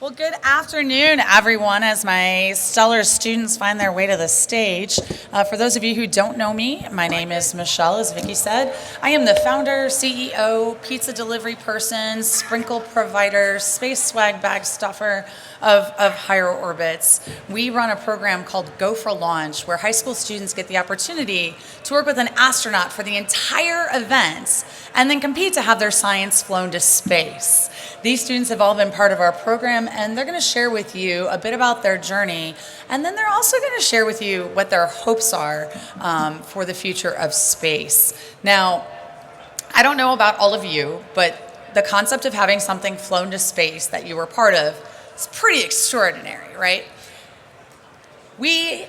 Well, good afternoon, everyone, as my stellar students find their way to the stage. For those of you who don't know me, my name is Michelle, as Vicki said. I am the founder, CEO, pizza delivery person, sprinkle provider, space swag bag stuffer of Higher Orbits. We run a program called Go for Launch, where high school students get the opportunity to work with an astronaut for the entire event and then compete to have their science flown to space. These students have all been part of our program, and they're going to share with you a bit about their journey, and then they're also going to share with you what their hopes are for the future of space. Now, I don't know about all of you, but the concept of having something flown to space that you were part of is pretty extraordinary, right? We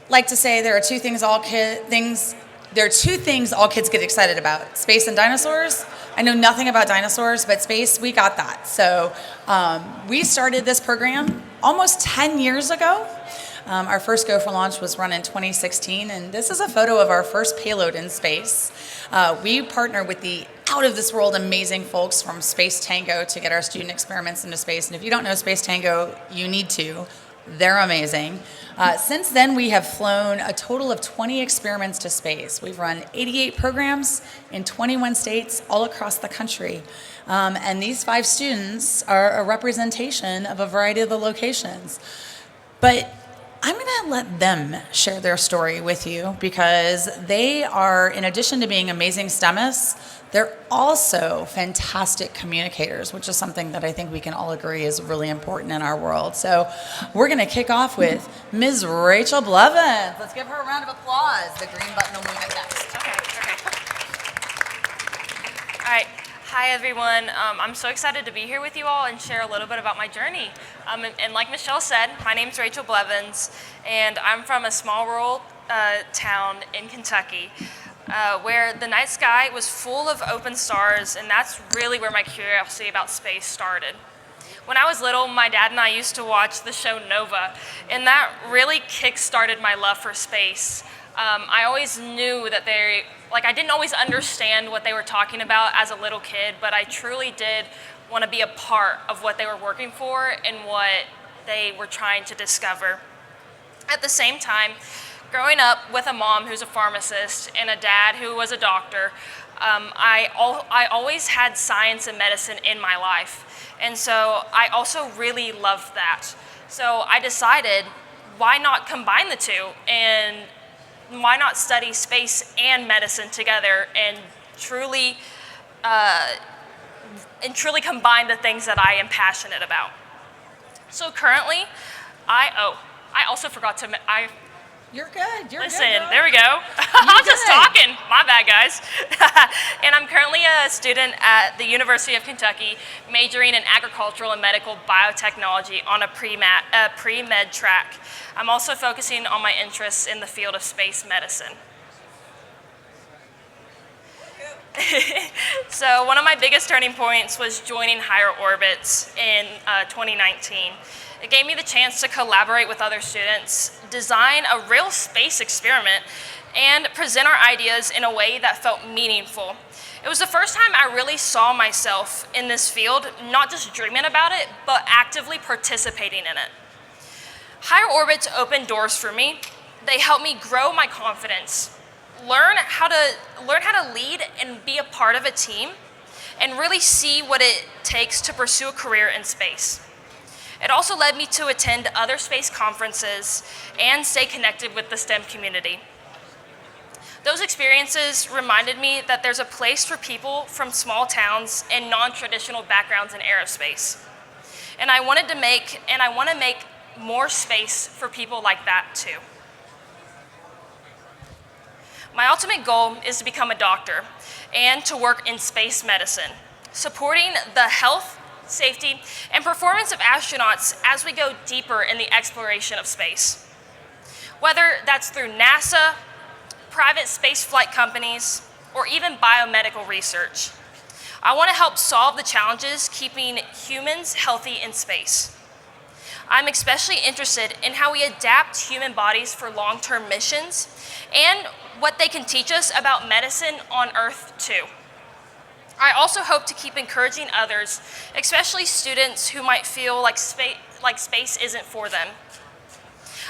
like to say there are two things all kids get excited about: space and dinosaurs. I know nothing about dinosaurs, but space, we got that. So we started this program almost 10 years ago. Our first Go for Launch was run in 2016, and this is a photo of our first payload in space. We partner with the out-of-this-world amazing folks from Space Tango to get our student experiments into space. And if you don't know Space Tango, you need to. They're amazing. Since then, we have flown a total of 20 experiments to space. We've run 88 programs in 21 states all across the country. And these 5 students are a representation of a variety of the locations. But I'm going to let them share their story with you, because they are, in addition to being amazing STEMists, they're also fantastic communicators, which is something that I think we can all agree is really important in our world. So we're going to kick off with Ms. Rachel Blevins. Let's give her a round of applause. The green button will move it next. Okay. All right. Hi, everyone. I'm so excited to be here with you all and share a little bit about my journey. And like Michelle said, my name's Rachel Blevins, and I'm from a small rural town in Kentucky, where the night sky was full of open stars, and that's really where my curiosity about space started. When I was little, my dad and I used to watch the show Nova, and that really kick-started my love for space. I always knew that I didn't always understand what they were talking about as a little kid, but I truly did want to be a part of what they were working for and what they were trying to discover. At the same time, growing up with a mom who's a pharmacist and a dad who was a doctor, I always had science and medicine in my life. And so I also really loved that. So I decided, why not combine the two? And why not study space and medicine together and truly combine the things that I am passionate about? So currently, I also forgot to. You're good. Listen, good, there we go. I'm just talking. My bad, guys. And I'm currently a student at the University of Kentucky, majoring in agricultural and medical biotechnology on a pre-med track. I'm also focusing on my interests in the field of space medicine. So one of my biggest turning points was joining Higher Orbits in 2019. It gave me the chance to collaborate with other students, design a real space experiment, and present our ideas in a way that felt meaningful. It was the first time I really saw myself in this field, not just dreaming about it, but actively participating in it. Higher Orbits opened doors for me. They helped me grow my confidence, learn how to lead and be a part of a team, and really see what it takes to pursue a career in space. It also led me to attend other space conferences and stay connected with the STEM community. Those experiences reminded me that there's a place for people from small towns and non-traditional backgrounds in aerospace. And I want to make more space for people like that too. My ultimate goal is to become a doctor and to work in space medicine, supporting the health, safety, and performance of astronauts as we go deeper in the exploration of space. Whether that's through NASA, private space flight companies, or even biomedical research, I want to help solve the challenges keeping humans healthy in space. I'm especially interested in how we adapt human bodies for long-term missions and what they can teach us about medicine on Earth too. I also hope to keep encouraging others, especially students who might feel like space isn't for them.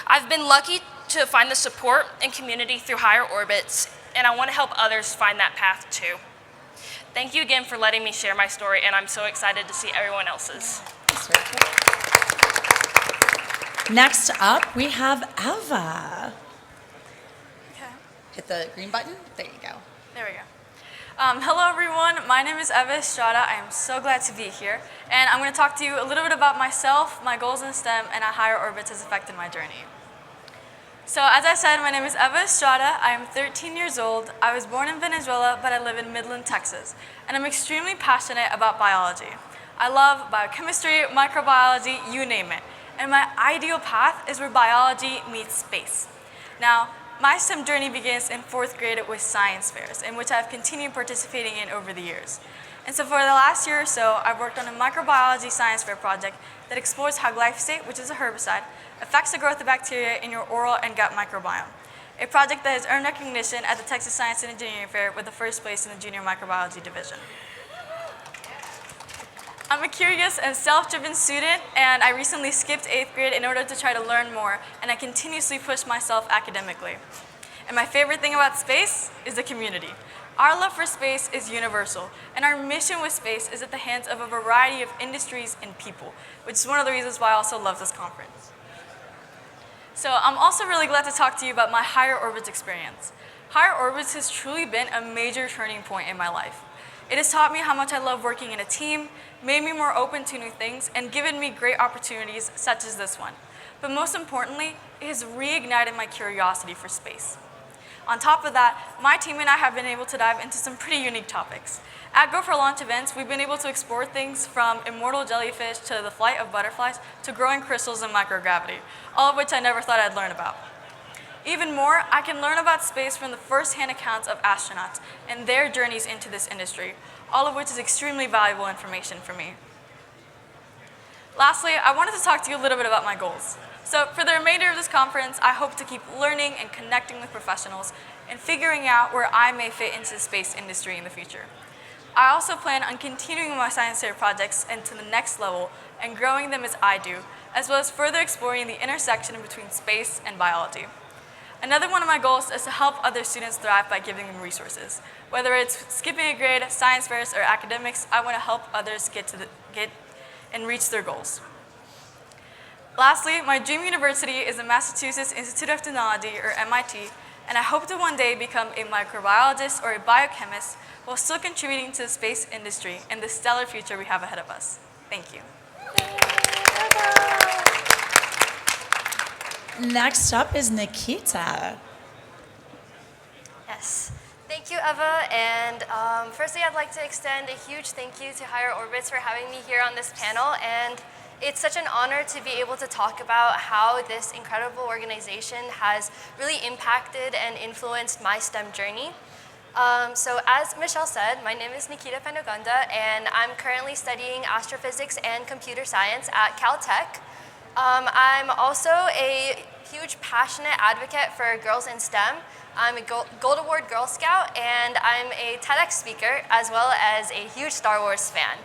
I've been lucky to find the support and community through higher orbits, and I want to help others find that path too. Thank you again for letting me share my story, and I'm so excited to see everyone else's. Next up, we have Eva. Okay, Hit the green button. There you go. there we go. Hello everyone, my name is Estrada. I am so glad to be here. And I'm going to talk to you a little bit about myself, my goals in STEM, and how higher orbits has affected my journey. So as I said, my name is Estrada. I am 13 years old. I was born in Venezuela, but I live in Midland, Texas. And I'm extremely passionate about biology. I love biochemistry, microbiology, you name it. And my ideal path is where biology meets space. Now, my STEM journey begins in 4th grade with science fairs, in which I've continued participating in over the years. And so for the last year or so, I've worked on a microbiology science fair project that explores how glyphosate, which is a herbicide, affects the growth of bacteria in your oral and gut microbiome. A project that has earned recognition at the Texas Science and Engineering Fair with the first place in the junior microbiology division. I'm a curious and self-driven student, and I recently skipped 8th grade in order to try to learn more, and I continuously push myself academically. And my favorite thing about space is the community. Our love for space is universal, and our mission with space is at the hands of a variety of industries and people, which is one of the reasons why I also love this conference. So I'm also really glad to talk to you about my higher orbits experience. Higher orbits has truly been a major turning point in my life. It has taught me how much I love working in a team, made me more open to new things, and given me great opportunities such as this one. But most importantly, it has reignited my curiosity for space. On top of that, my team and I have been able to dive into some pretty unique topics. At Go for Launch events, we've been able to explore things from immortal jellyfish to the flight of butterflies to growing crystals and microgravity, all of which I never thought I'd learn about. Even more, I can learn about space from the first-hand accounts of astronauts and their journeys into this industry, all of which is extremely valuable information for me. Lastly, I wanted to talk to you a little bit about my goals. So for the remainder of this conference, I hope to keep learning and connecting with professionals and figuring out where I may fit into the space industry in the future. I also plan on continuing my science fair projects into the next level and growing them as I do, as well as further exploring the intersection between space and biology. Another one of my goals is to help other students thrive by giving them resources. Whether it's skipping a grade, science fairs, or academics, I want to help others get and reach their goals. Lastly, my dream university is the Massachusetts Institute of Technology, or MIT, and I hope to one day become a microbiologist or a biochemist while still contributing to the space industry and the stellar future we have ahead of us. Thank you. Next up is Nikhita. Yes. Thank you, Eva. And firstly, I'd like to extend a huge thank you to Higher Orbits for having me here on this panel. And it's such an honor to be able to talk about how this incredible organization has really impacted and influenced my STEM journey. So as Michelle said, my name is Nikhita Penugonda, and I'm currently studying astrophysics and computer science at Caltech. I'm also a huge passionate advocate for girls in STEM. I'm a Gold Award Girl Scout, and I'm a TEDx speaker, as well as a huge Star Wars fan.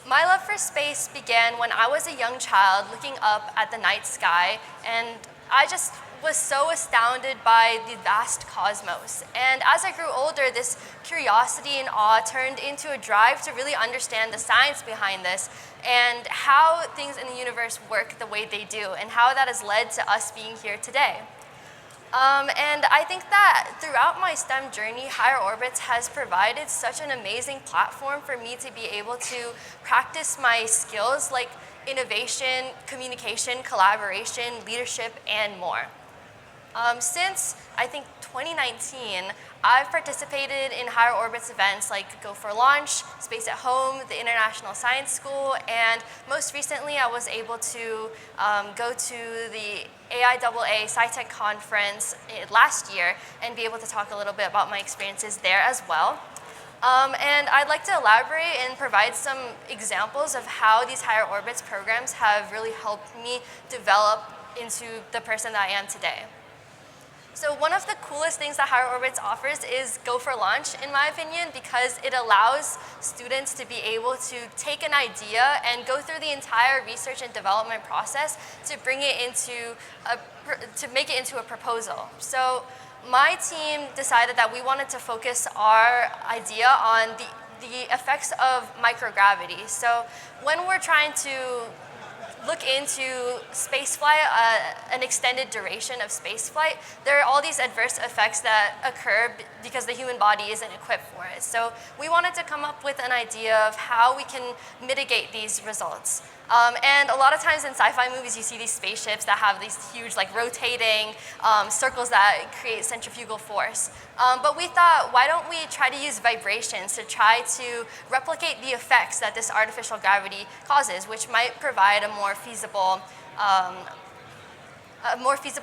My love for space began when I was a young child looking up at the night sky, and I just was so astounded by the vast cosmos. And as I grew older, this curiosity and awe turned into a drive to really understand the science behind this and how things in the universe work the way they do, and how that has led to us being here today. And I think that throughout my STEM journey, Higher Orbits has provided such an amazing platform for me to be able to practice my skills like innovation, communication, collaboration, leadership, and more. Since, I think, 2019, I've participated in Higher Orbits events like Go for Launch, Space at Home, the International Science School, and most recently I was able to go to the AIAA SciTech conference last year and be able to talk a little bit about my experiences there as well. And I'd like to elaborate and provide some examples of how these Higher Orbits programs have really helped me develop into the person that I am today. So one of the coolest things that Higher Orbits offers is Go for Launch, in my opinion, because it allows students to be able to take an idea and go through the entire research and development process to bring it into to make it into a proposal. So my team decided that we wanted to focus our idea on the effects of microgravity. So when we're trying to look into spaceflight, an extended duration of spaceflight, there are all these adverse effects that occur because the human body isn't equipped for it. So we wanted to come up with an idea of how we can mitigate these results. And a lot of times in sci-fi movies, you see these spaceships that have these huge, like, rotating circles that create centrifugal force. But we thought, why don't we try to use vibrations to try to replicate the effects that this artificial gravity causes, which might provide a more feasible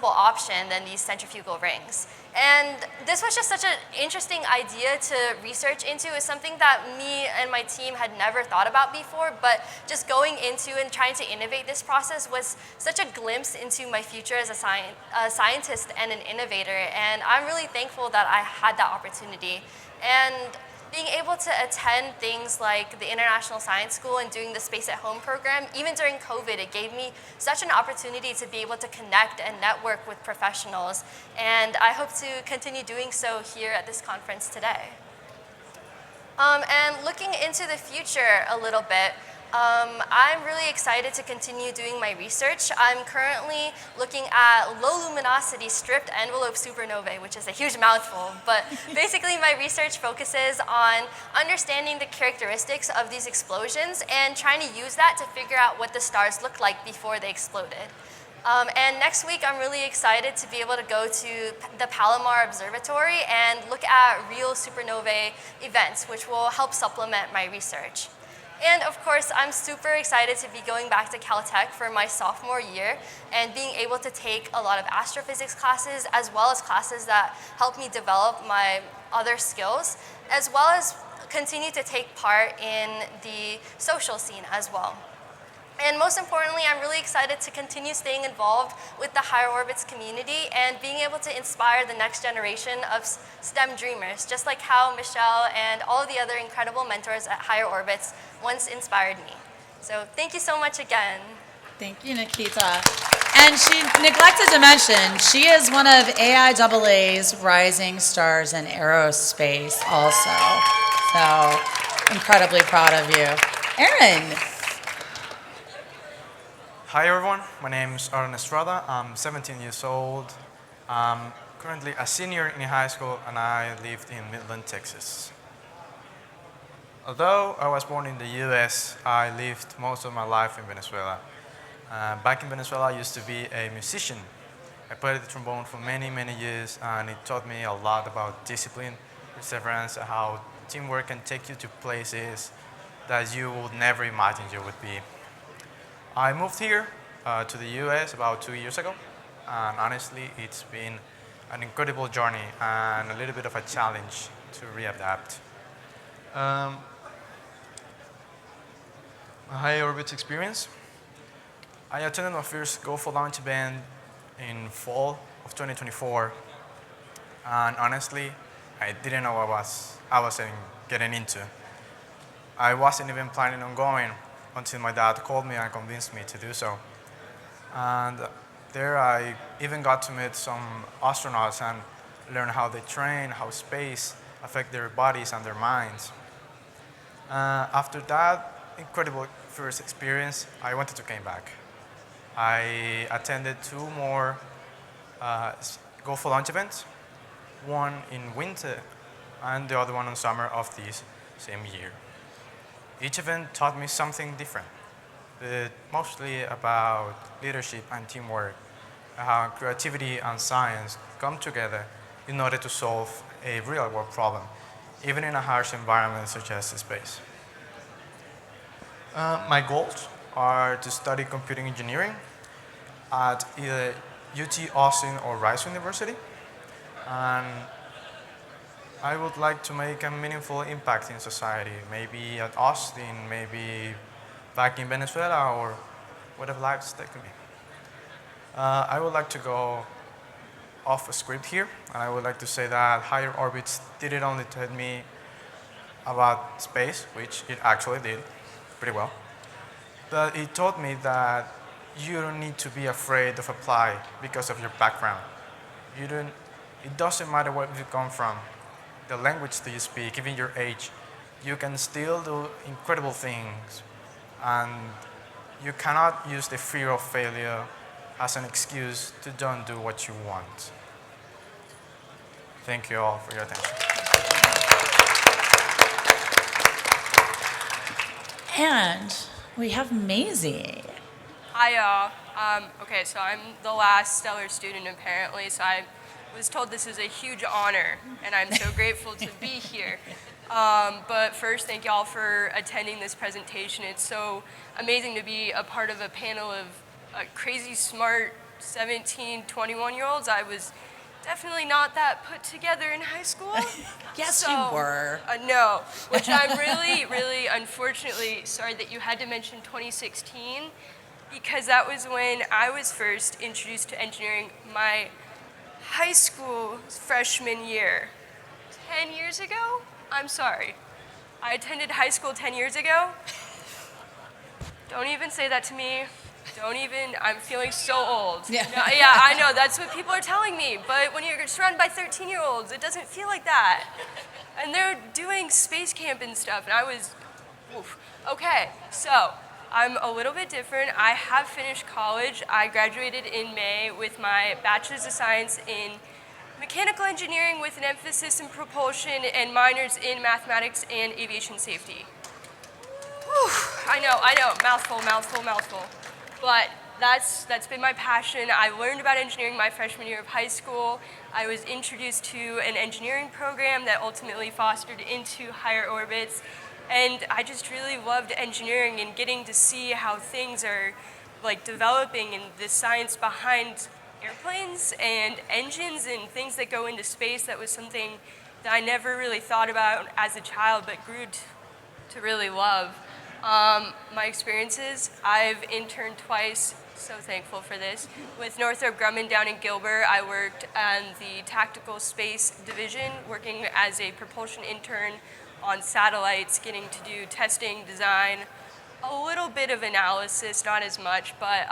option than these centrifugal rings. And this was just such an interesting idea to research into. It's something that me and my team had never thought about before, but just going into and trying to innovate this process was such a glimpse into my future as a scientist and an innovator. And I'm really thankful that I had that opportunity. And being able to attend things like the International Science School and doing the Space at Home program, even during COVID, it gave me such an opportunity to be able to connect and network with professionals. And I hope to continue doing so here at this conference today. And looking into the future a little bit, I'm really excited to continue doing my research. I'm currently looking at low luminosity stripped envelope supernovae, which is a huge mouthful, but basically my research focuses on understanding the characteristics of these explosions and trying to use that to figure out what the stars looked like before they exploded. And next week, I'm really excited to be able to go to the Palomar Observatory and look at real supernovae events, which will help supplement my research. And of course, I'm super excited to be going back to Caltech for my sophomore year and being able to take a lot of astrophysics classes, as well as classes that help me develop my other skills, as well as continue to take part in the social scene as well. And most importantly, I'm really excited to continue staying involved with the Higher Orbits community and being able to inspire the next generation of STEM dreamers, just like how Michelle and all of the other incredible mentors at Higher Orbits once inspired me. So thank you so much again. Thank you, Nikhita. And she neglected to mention, she is one of AIAA's Rising Stars in Aerospace also. So incredibly proud of you. Aaron. Hi everyone, my name is Estrada. I'm 17 years old. I'm currently a senior in high school and I lived in Midland, Texas. Although I was born in the US, I lived most of my life in Venezuela. Back in Venezuela, I used to be a musician. I played the trombone for many, many years and it taught me a lot about discipline, perseverance, and how teamwork can take you to places that you would never imagine you would be. I moved here to the US about 2 years ago, and honestly, it's been an incredible journey and a little bit of a challenge to readapt. A high orbit experience. I attended my first Go for Launch event in fall of 2024, and honestly, I didn't know what I was getting into. I wasn't even planning on going until my dad called me and convinced me to do so. And there I even got to meet some astronauts and learn how they train, how space affects their bodies and their minds. After that incredible first experience, I wanted to come back. I attended 2 more Go for Launch events, one in winter and the other one in summer of this same year. Each event taught me something different, but mostly about leadership and teamwork, how creativity and science come together in order to solve a real-world problem, even in a harsh environment such as space. My goals are to study computing engineering at either UT Austin or Rice University, and I would like to make a meaningful impact in society, maybe at Austin, maybe back in Venezuela, or whatever life's taken me. I would like to go off script here, and I would like to say that higher orbits didn't only tell me about space, which it actually did pretty well, but it taught me that you don't need to be afraid of apply because of your background. It doesn't matter where you come from, the language that you speak, even your age. You can still do incredible things, and you cannot use the fear of failure as an excuse to don't do what you want. Thank you all for your attention. And we have Maisy. Hi, y'all. Okay, so I'm the last stellar student apparently, so I was told this is a huge honor, and I'm so grateful to be here. But first, thank y'all for attending this presentation. It's so amazing to be a part of a panel of crazy smart 17, 21-year-olds. I was definitely not that put together in high school. Yes, you were. No, which I'm really, really unfortunately sorry that you had to mention 2016, because that was when I was first introduced to engineering my high school freshman year. 10 years ago? I'm sorry. I attended high school 10 years ago. Don't even say that to me. Don't even, I'm feeling so old. Yeah. No, yeah, I know, that's what people are telling me. But when you're surrounded by 13-year-olds, it doesn't feel like that. And they're doing space camp and stuff, and I was, oof. Okay, so I'm a little bit different. I have finished college. I graduated in May with my Bachelor's of Science in Mechanical Engineering with an emphasis in propulsion and minors in Mathematics and Aviation Safety. Whew, I know, mouthful. But that's been my passion. I learned about engineering my freshman year of high school. I was introduced to an engineering program that ultimately fostered into higher orbits. And I just really loved engineering and getting to see how things are like developing and the science behind airplanes and engines and things that go into space. That was something that I never really thought about as a child, but grew to really love. My experiences, I've interned twice, so thankful for this. With Northrop Grumman down in Gilbert, I worked on the Tactical Space Division, working as a propulsion intern on satellites, getting to do testing, design, a little bit of analysis, not as much, but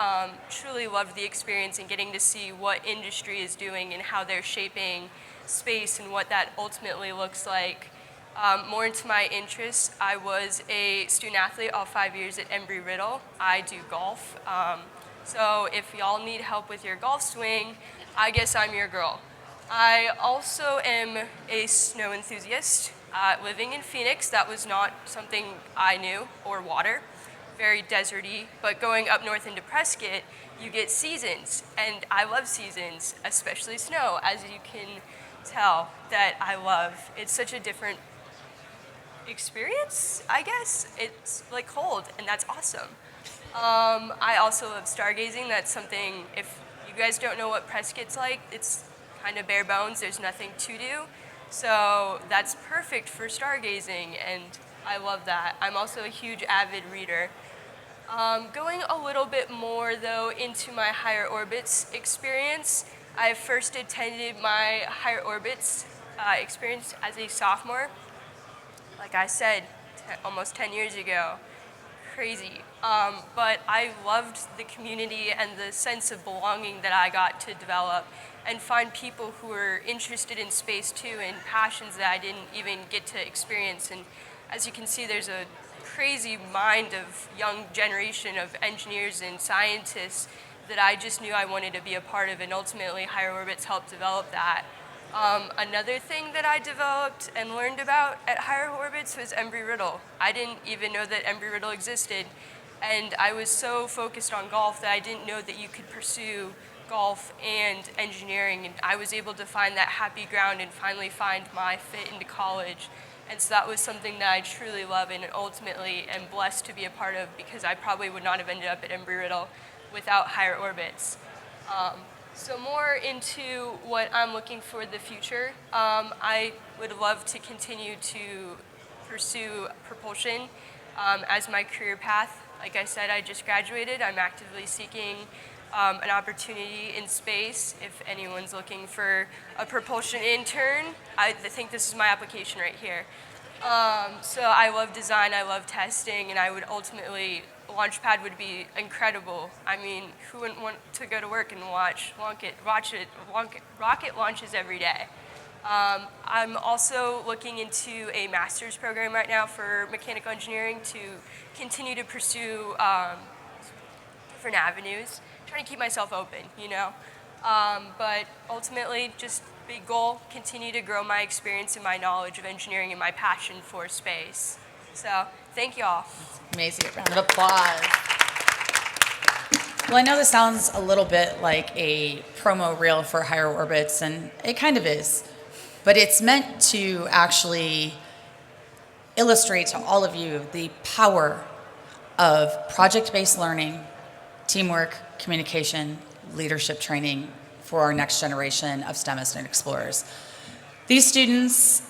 truly loved the experience and getting to see what industry is doing and how they're shaping space and what that ultimately looks like. More into my interests, I was a student athlete all 5 years at Embry-Riddle. I do golf. So if y'all need help with your golf swing, I guess I'm your girl. I also am a snow enthusiast. Living in Phoenix, that was not something I knew, or water, very deserty, but going up north into Prescott, you get seasons, and I love seasons, especially snow, as you can tell that I love. It's such a different experience, I guess. It's like cold, and that's awesome. I also love stargazing. That's something, if you guys don't know what Prescott's like, it's kind of bare bones, there's nothing to do. So that's perfect for stargazing, and I love that. I'm also a huge avid reader. Going a little bit more, though, into my higher orbits experience, I first attended my higher orbits experience as a sophomore. Like I said, almost 10 years ago. Crazy. But I loved the community and the sense of belonging that I got to develop and find people who were interested in space too and passions that I didn't even get to experience. And as you can see, there's a crazy mind of young generation of engineers and scientists that I just knew I wanted to be a part of, and ultimately higher orbits helped develop that. Another thing that I developed and learned about at higher orbits was Embry-Riddle. I didn't even know that Embry-Riddle existed, and I was so focused on golf that I didn't know that you could pursue golf and engineering, and I was able to find that happy ground and finally find my fit into college. And so that was something that I truly love and ultimately am blessed to be a part of, because I probably would not have ended up at Embry-Riddle without higher orbits. So more into what I'm looking for the future. I would love to continue to pursue propulsion as my career path. Like I said, I just graduated. I'm actively seeking an opportunity in space. If anyone's looking for a propulsion intern, I think this is my application right here. So I love design, I love testing, and I would ultimately, Launchpad would be incredible. I mean, who wouldn't want to go to work and watch rocket launches every day? I'm also looking into a master's program right now for mechanical engineering to continue to pursue different avenues, trying to keep myself open, you know? But ultimately, just big goal, continue to grow my experience and my knowledge of engineering and my passion for space. So, thank you all. Maisy, a round of applause. Well, I know this sounds a little bit like a promo reel for Higher Orbits, and it kind of is. But it's meant to actually illustrate to all of you the power of project-based learning, teamwork, communication, leadership training for our next generation of STEMists and explorers. These students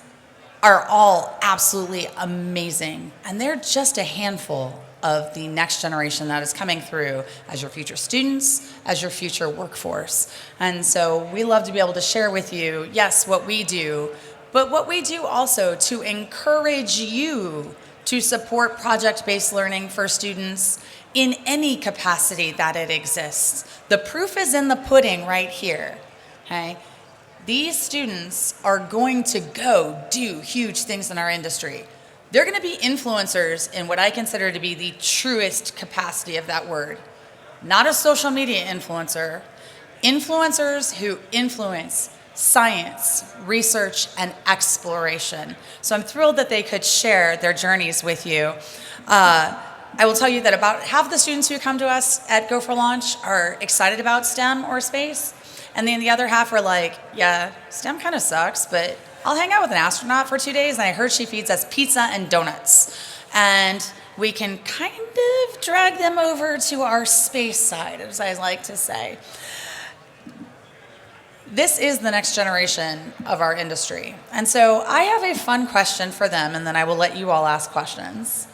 are all absolutely amazing, and they're just a handful of the next generation that is coming through as your future students, as your future workforce. And so we love to be able to share with you, yes, what we do, but what we do also to encourage you to support project-based learning for students in any capacity that it exists. The proof is in the pudding right here, okay? These students are going to go do huge things in our industry. They're going to be influencers in what I consider to be the truest capacity of that word. Not a social media influencer, influencers who influence science, research, and exploration. So I'm thrilled that they could share their journeys with you. I will tell you that about half the students who come to us at Go for Launch are excited about STEM or space. And then the other half are like, yeah, STEM kind of sucks, but I'll hang out with an astronaut for 2 days, and I heard she feeds us pizza and donuts. And we can kind of drag them over to our space side, as I like to say. This is the next generation of our industry. And so I have a fun question for them, and then I will let you all ask questions.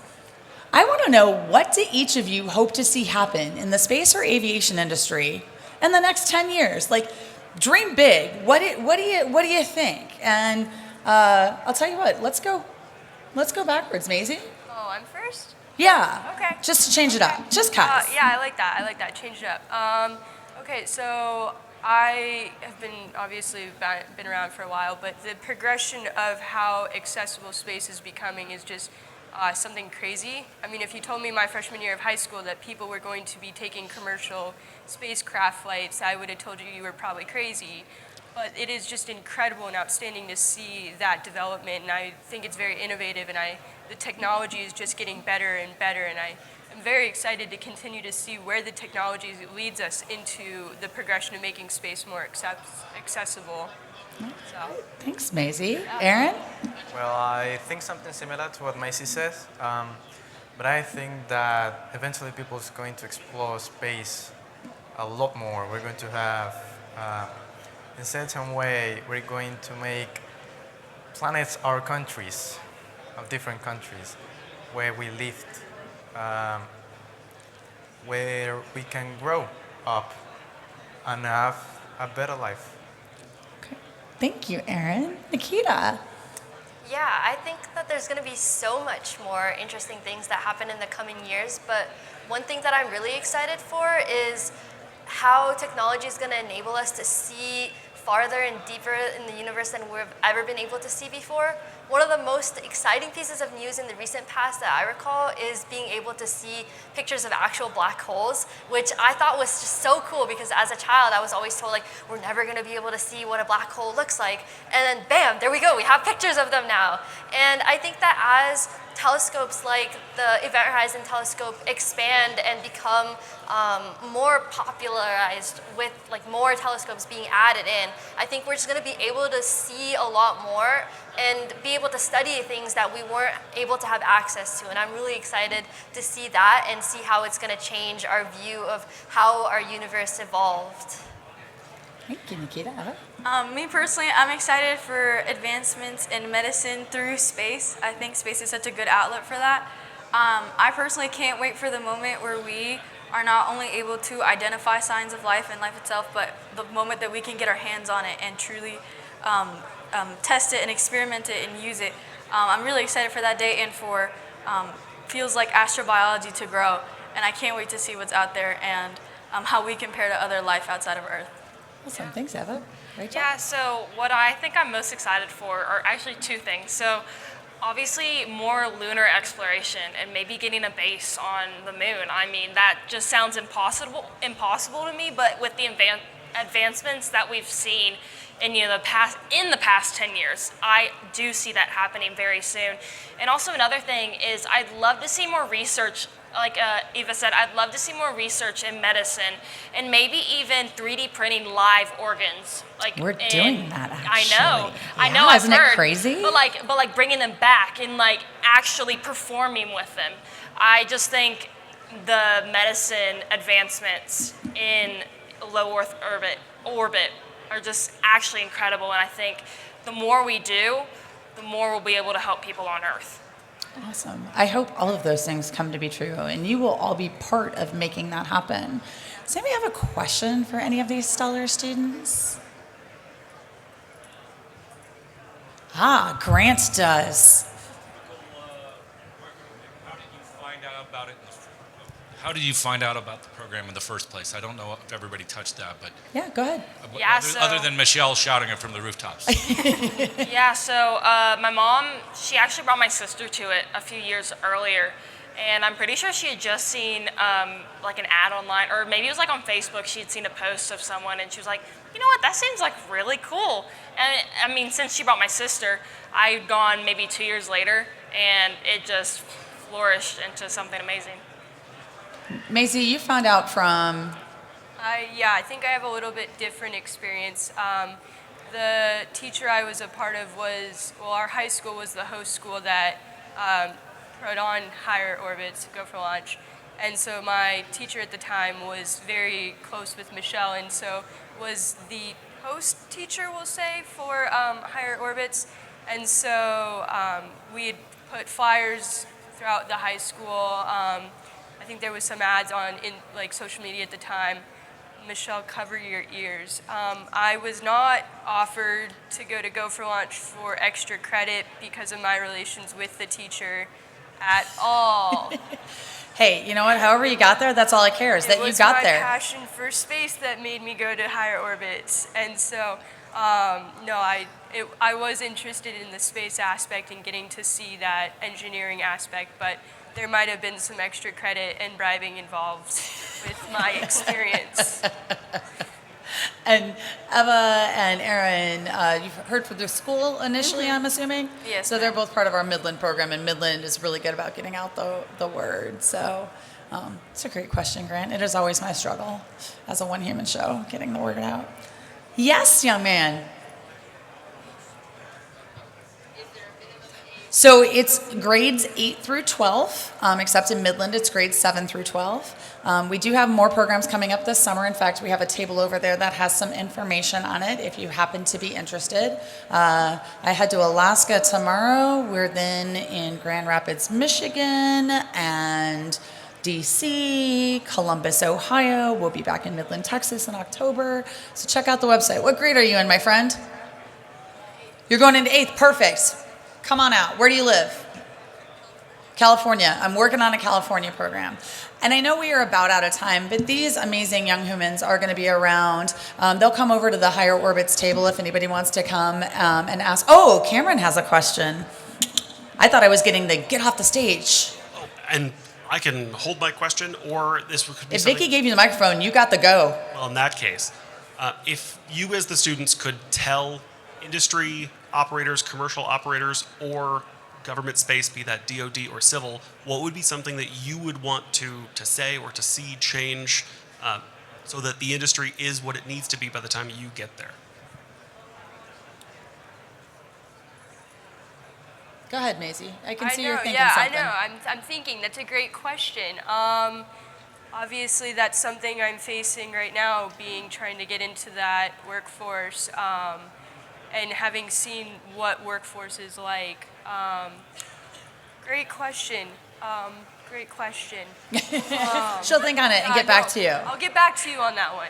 I want to know, what do each of you hope to see happen in the space or aviation industry in the next 10 years? Like, dream big. What do you think? And I'll tell you what. Let's go backwards, Maisy. Oh, I'm first? Yeah. Okay. Just to change it up. Just cause. Yeah, I like that. Change it up. Okay, so I have obviously been around for a while, but the progression of how accessible space is becoming is just something crazy. I mean, if you told me my freshman year of high school that people were going to be taking commercial spacecraft flights, I would have told you were probably crazy. But it is just incredible and outstanding to see that development, and I think it's very innovative, and the technology is just getting better and better, and I am very excited to continue to see where the technology leads us into the progression of making space more accessible. So. Thanks, Maisy. Aaron? Well, I think something similar to what Maisy says, but I think that eventually people is going to explore space a lot more. We're going to have, in a certain way, we're going to make planets our countries, of different countries, where we live, where we can grow up and have a better life. Thank you, Aaron. Nikhita? Yeah, I think that there's going to be so much more interesting things that happen in the coming years, but one thing that I'm really excited for is how technology is going to enable us to see farther and deeper in the universe than we've ever been able to see before. One of the most exciting pieces of news in the recent past that I recall is being able to see pictures of actual black holes, which I thought was just so cool because as a child I was always told, like, we're never going to be able to see what a black hole looks like. And then bam, there we go, we have pictures of them now. And I think that as telescopes like the Event Horizon Telescope expand and become more popularized with like more telescopes being added in, I think we're just going to be able to see a lot more and be able to study things that we weren't able to have access to. And I'm really excited to see that and see how it's going to change our view of how our universe evolved. Thank you, Nikhita. Me personally, I'm excited for advancements in medicine through space. I think space is such a good outlet for that. I personally can't wait for the moment where we are not only able to identify signs of life and life itself, but the moment that we can get our hands on it and truly test it and experiment it and use it. I'm really excited for that day and for fields like astrobiology to grow. And I can't wait to see what's out there and how we compare to other life outside of Earth. Awesome. Thanks, Eva. Rachel? Yeah, so what I think I'm most excited for are actually two things. So obviously more lunar exploration and maybe getting a base on the moon. I mean, that just sounds impossible to me, but with the advancements that we've seen in the past 10 years, I do see that happening very soon. And also another thing is I'd love to see more research. Like Eva said, I'd love to see more research in medicine and maybe even 3D printing live organs. Like We're doing that, actually. I know. Isn't I've it heard, crazy? But like bringing them back and like actually performing with them. I just think the medicine advancements in low Earth orbit are just actually incredible. And I think the more we do, the more we'll be able to help people on Earth. Awesome. I hope all of those things come to be true, and you will all be part of making that happen. Does anybody have a question for any of these stellar students? Grant does. How did you find out about the program in the first place? I don't know if everybody touched that, but Yeah, go ahead. Yeah, other than Michelle shouting it from the rooftops. Yeah, so my mom, she actually brought my sister to it a few years earlier. And I'm pretty sure she had just seen like an ad online, or maybe it was like on Facebook, she had seen a post of someone and she was like, you know what, that seems like really cool. And I mean, since she brought my sister, I'd gone maybe 2 years later and it just flourished into something amazing. Maisy, you found out from... Yeah, I think I have a little bit different experience. The teacher I was a part of our high school was the host school that put on higher orbits, Go for Launch. And so my teacher at the time was very close with Michelle, and so was the host teacher, we'll say, for higher orbits. And so we had put flyers throughout the high school. I think there was some ads in like social media at the time. Michelle, cover your ears. I was not offered to Go for Launch for extra credit because of my relations with the teacher at all. Hey, you know what? However you got there, that's all that cares, that you got there. It was my passion for space that made me go to higher orbits. And so, no, I was interested in the space aspect and getting to see that engineering aspect, but there might have been some extra credit and bribing involved with my experience. And Eva and Aaron, you've heard from the school initially, I'm assuming? Yes, So they're ma'am. both part of our Midland program, and Midland is really good about getting out the word. So it's a great question, Grant. It is always my struggle as a one-human show, getting the word out. Yes, young man. So it's grades 8 through 12, except in Midland it's grades 7 through 12. We do have more programs coming up this summer. In fact, we have a table over there that has some information on it if you happen to be interested. I head to Alaska tomorrow. We're then in Grand Rapids, Michigan, and DC, Columbus, Ohio. We'll be back in Midland, Texas in October. So check out the website. What grade are you in, my friend? You're going into 8th. Perfect. Come on out. Where do you live? California. I'm working on a California program. And I know we are about out of time, but these amazing young humans are going to be around. They'll come over to the higher orbits table if anybody wants to come and ask. Oh, Cameron has a question. I thought I was getting the get off the stage. Oh, and I can hold my question, or this could be If something... Vicky gave you the microphone, you got the go. Well, in that case, if you as the students could tell industry operators, commercial operators, or government space, be that DoD or civil, what would be something that you would want to say or to see change so that the industry is what it needs to be by the time you get there? Go ahead, Maisy. I can see you're thinking yeah, something. I know. I'm thinking. That's a great question. Obviously, that's something I'm facing right now, trying to get into that workforce, and having seen what workforce is like. Great question. Great question. She'll think on it and get back to you. I'll get back to you on that one.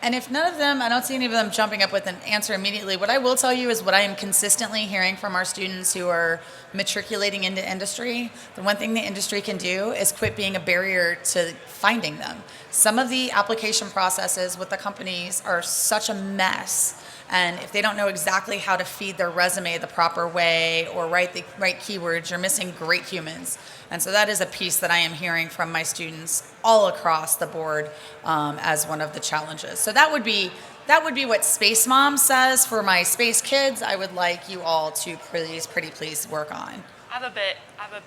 And if none of them, I don't see any of them jumping up with an answer immediately, what I will tell you is what I am consistently hearing from our students who are matriculating into industry. The one thing the industry can do is quit being a barrier to finding them. Some of the application processes with the companies are such a mess. And if they don't know exactly how to feed their resume the proper way or write the right keywords, you're missing great humans. And so that is a piece that I am hearing from my students all across the board as one of the challenges. So that would be what Space Mom says for my space kids. I would like you all to please work on. I have a bit.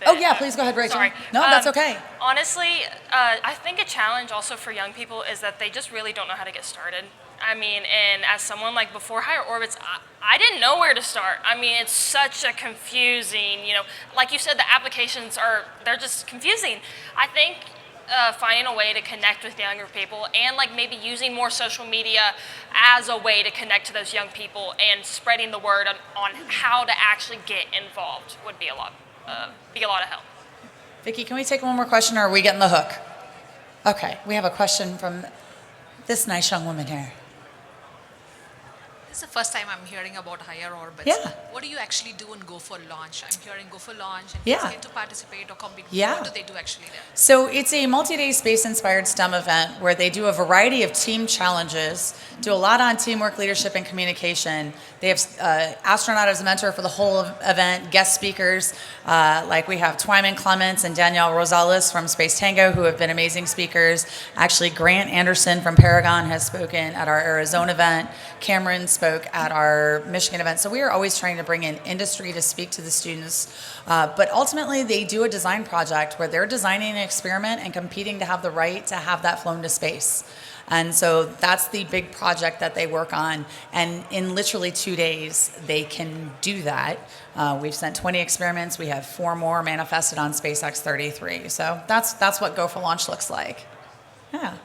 Oh yeah, please go ahead, Rachel. Sorry. No, that's okay. Honestly, I think a challenge also for young people is that they just really don't know how to get started. I mean, and as someone like before Higher Orbits, I didn't know where to start. I mean, it's such a confusing, like you said, the applications they're just confusing. I think finding a way to connect with younger people and like maybe using more social media as a way to connect to those young people and spreading the word on how to actually get involved would be a lot of help. Vicki, can we take one more question or are we getting the hook? Okay, we have a question from this nice young woman here. This is the first time I'm hearing about Higher Orbits. Yeah. What do you actually do and Go for Launch? I'm hearing Go for Launch and Yeah. kids get to participate or compete. Yeah. What do they do actually there? So it's a multi-day space-inspired STEM event where they do a variety of team challenges, do a lot on teamwork, leadership, and communication. They have astronaut as a mentor for the whole event, guest speakers, like we have Twyman Clements and Danielle Rosales from Space Tango, who have been amazing speakers. Actually, Grant Anderson from Paragon has spoken at our Arizona event. Cameron spoke at our Michigan event. So we are always trying to bring in industry to speak to the students. But ultimately, they do a design project where they're designing an experiment and competing to have the right to have that flown to space. And so that's the big project that they work on. And in literally 2 days, they can do that. We've sent 20 experiments. We have 4 more manifested on SpaceX 33. So that's what Go for Launch looks like. Yeah.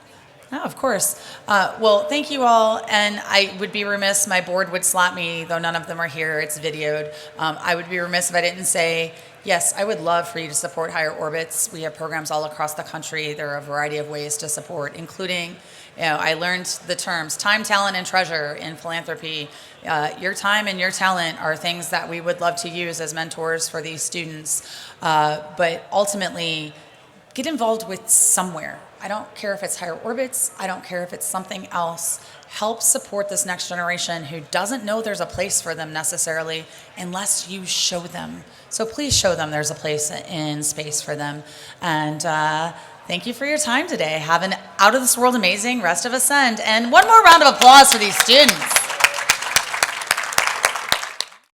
No, of course. Well, thank you all. And I would be remiss, my board would slap me, though none of them are here, it's videoed. I would be remiss if I didn't say, yes, I would love for you to support Higher Orbits. We have programs all across the country. There are a variety of ways to support, including, I learned the terms time, talent, and treasure in philanthropy. Your time and your talent are things that we would love to use as mentors for these students. But ultimately, get involved with somewhere. I don't care if it's Higher Orbits. I don't care if it's something else. Help support this next generation who doesn't know there's a place for them necessarily unless you show them. So please show them there's a place in space for them. And thank you for your time today. Have an out of this world amazing rest of Ascend. And one more round of applause for these students.